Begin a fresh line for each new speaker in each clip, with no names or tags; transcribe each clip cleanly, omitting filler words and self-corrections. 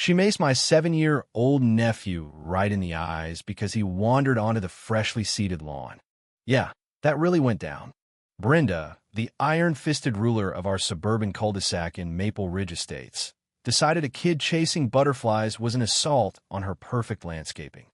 She maced my 7-year-old nephew right in the eyes because he wandered onto the freshly seeded lawn. Yeah, that really went down. Brenda, the iron-fisted ruler of our suburban cul-de-sac in Maple Ridge Estates, decided a kid chasing butterflies was an assault on her perfect landscaping.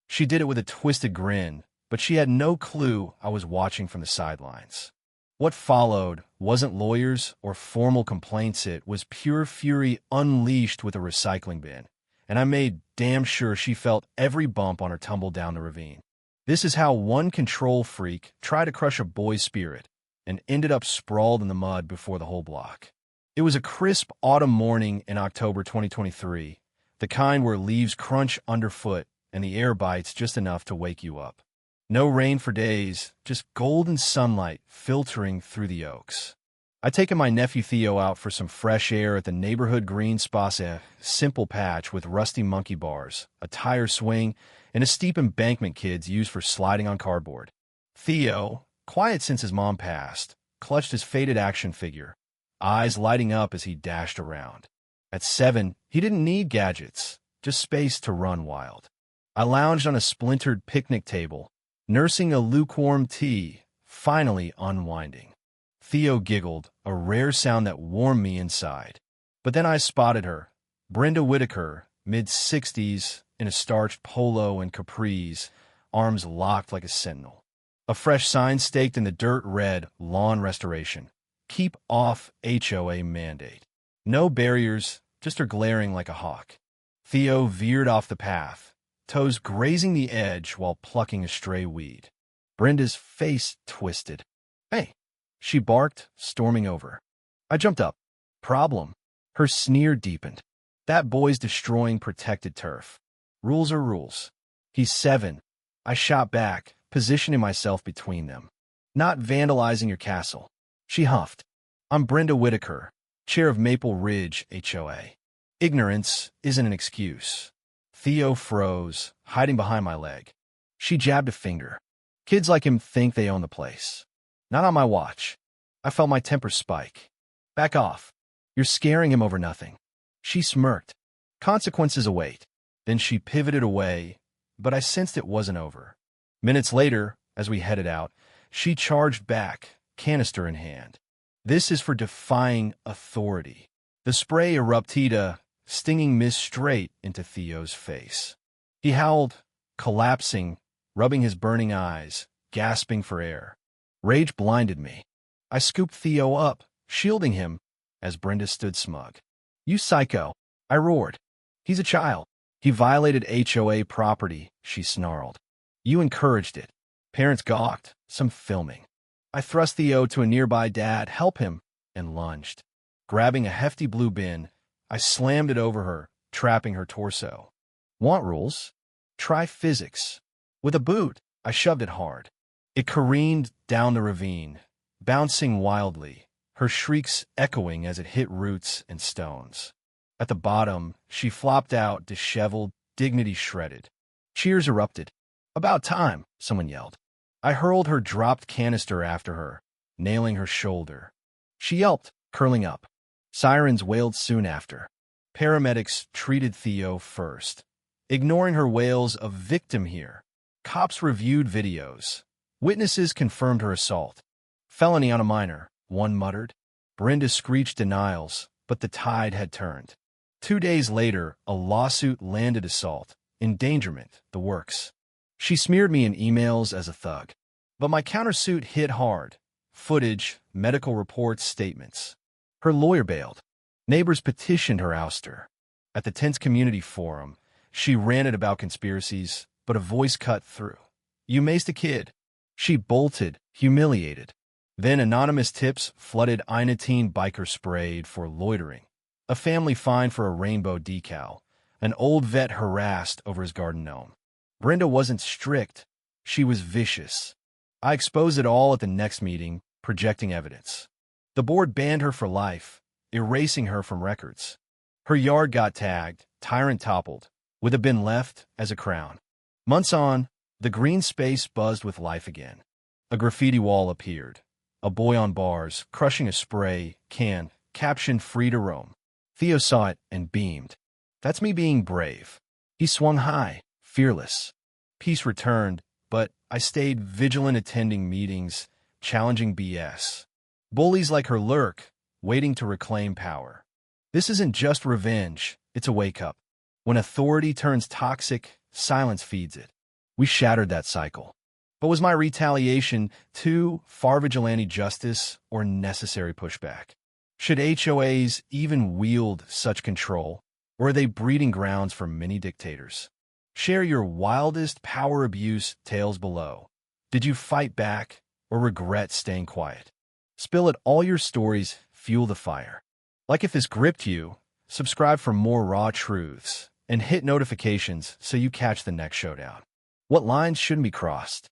She did it with a twisted grin, but she had no clue I was watching from the sidelines. What followed wasn't lawyers or formal complaints, it was pure fury unleashed with a recycling bin, and I made damn sure she felt every bump on her tumble down the ravine. This is how one control freak tried to crush a boy's spirit and ended up sprawled in the mud before the whole block. It was a crisp autumn morning in October 2023, the kind where leaves crunch underfoot and the air bites just enough to wake you up. No rain for days, just golden sunlight filtering through the oaks. I'd taken my nephew Theo out for some fresh air at the neighborhood green space, a simple patch with rusty monkey bars, a tire swing, and a steep embankment kids use for sliding on cardboard. Theo, quiet since his mom passed, clutched his faded action figure, eyes lighting up as he dashed around. At 7, he didn't need gadgets, just space to run wild. I lounged on a splintered picnic table, nursing a lukewarm tea, finally unwinding. Theo giggled, a rare sound that warmed me inside. But then I spotted her, Brenda Whitaker, mid-60s, in a starched polo and capris, arms locked like a sentinel. A fresh sign staked in the dirt read, "Lawn Restoration. Keep off HOA mandate." No barriers, just her glaring like a hawk. Theo veered off the path, toes grazing the edge while plucking a stray weed. Brenda's face twisted. "Hey," she barked, storming over. I jumped up. "Problem." Her sneer deepened. "That boy's destroying protected turf. Rules are rules. He's 7. I shot back, positioning myself between them. "Not vandalizing your castle." She huffed. "I'm Brenda Whitaker, chair of Maple Ridge HOA. Ignorance isn't an excuse." Theo froze, hiding behind my leg. She jabbed a finger. "Kids like him think they own the place. Not on my watch." I felt my temper spike. "Back off. You're scaring him over nothing." She smirked. "Consequences await." Then she pivoted away, but I sensed it wasn't over. Minutes later, as we headed out, she charged back, canister in hand. "This is for defying authority." The spray erupted, stinging mist straight into Theo's face. He howled, collapsing, rubbing his burning eyes, gasping for air. Rage blinded me. I scooped Theo up, shielding him, as Brenda stood smug. "You psycho," I roared. "He's a child. He violated HOA property," she snarled. "You encouraged it." Parents gawked, some filming. I thrust Theo to a nearby dad, "Help him," and lunged. Grabbing a hefty blue bin, I slammed it over her, trapping her torso. "Want rules? Try physics." With a boot, I shoved it hard. It careened down the ravine, bouncing wildly, her shrieks echoing as it hit roots and stones. At the bottom, she flopped out, disheveled, dignity shredded. Cheers erupted. "About time," someone yelled. I hurled her dropped canister after her, nailing her shoulder. She yelped, curling up. Sirens wailed soon after. Paramedics treated Theo first, ignoring her wails of "victim here." Cops reviewed videos. Witnesses confirmed her assault. "Felony on a minor," one muttered. Brenda screeched denials, but the tide had turned. 2 days later, a lawsuit landed: assault, endangerment, the works. She smeared me in emails as a thug. But my countersuit hit hard. Footage, medical reports, statements. Her lawyer bailed. Neighbors petitioned her ouster. At the tense community forum, she ranted about conspiracies, but a voice cut through. "You maced a kid." She bolted, humiliated. Then anonymous tips flooded: Inatine biker sprayed for loitering, a family fined for a rainbow decal, an old vet harassed over his garden gnome. Brenda wasn't strict. She was vicious. I exposed it all at the next meeting, projecting evidence. The board banned her for life, erasing her from records. Her yard got tagged, tyrant toppled, with a bin left as a crown. Months on, the green space buzzed with life again. A graffiti wall appeared. A boy on bars, crushing a spray can, captioned "Free to roam." Theo saw it and beamed. That's me being brave. He swung high, fearless. Peace returned, but I stayed vigilant, attending meetings, challenging BS. Bullies like her lurk, waiting to reclaim power. This isn't just revenge, it's a wake-up. When authority turns toxic, silence feeds it. We shattered that cycle. But was my retaliation too far vigilante justice or necessary pushback? Should HOAs even wield such control, or are they breeding grounds for many dictators? Share your wildest power abuse tales below. Did you fight back or regret staying quiet? Spill it. All your stories fuel the fire. Like if this gripped you, subscribe for more raw truths, and hit notifications so you catch the next showdown. What lines shouldn't be crossed?